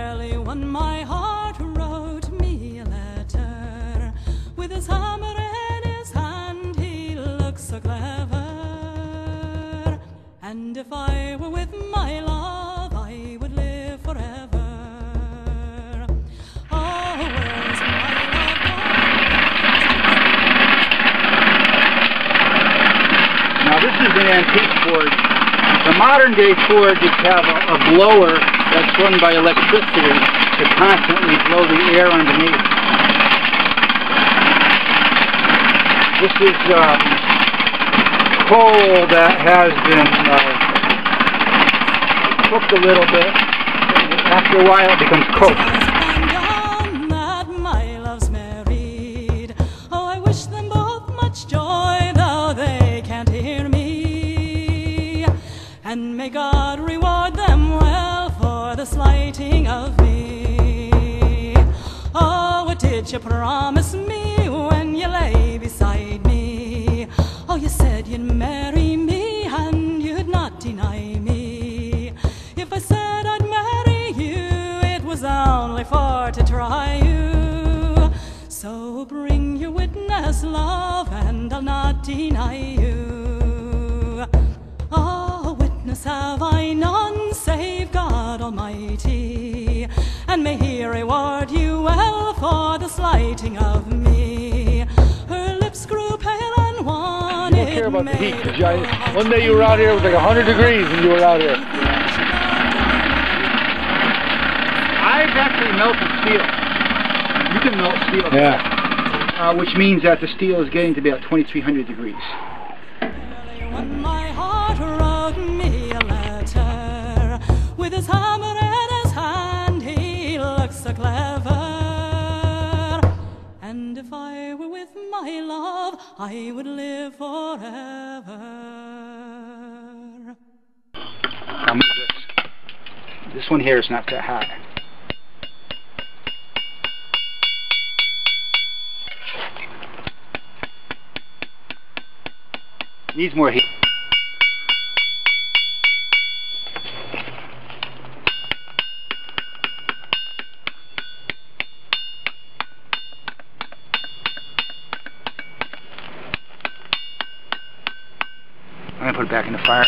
barely won my heart, wrote me a letter. With his hammer in his hand, he looked so clever. And if I were with my love, I would live forever. Oh, where's my love gone? Now this is an antique Ford. The modern day Ford just have a blower that's run by electricity to constantly blow the air underneath. This is coal that has been cooked a little bit. After a while it becomes coke. That my love's married. Oh, I wish them both much joy, though they can't hear me. And may God reward them well for the slighting of me. Oh, what did you promise me when you lay beside me? Oh, you said you'd marry me and you'd not deny me. If I said I'd marry you, it was only for to try you. So bring your witness, love, and I'll not deny you. Oh, witness have I none save God Almighty, and may He reward you well for the slighting of me. Her lips grew pale and wan. You don't care about the heat. One day you were out here, it was like 100 degrees and you were out here. I've actually melted steel. You can melt steel. Yeah. Which means that the steel is getting to be at 2,300 degrees. When my heart wrote me a letter, with his hammer in his hand, he looked so clever. And if I were with my love, I would live forever. Now move this. This one here is not that hot. Needs more heat. I'm going to put it back in the fire.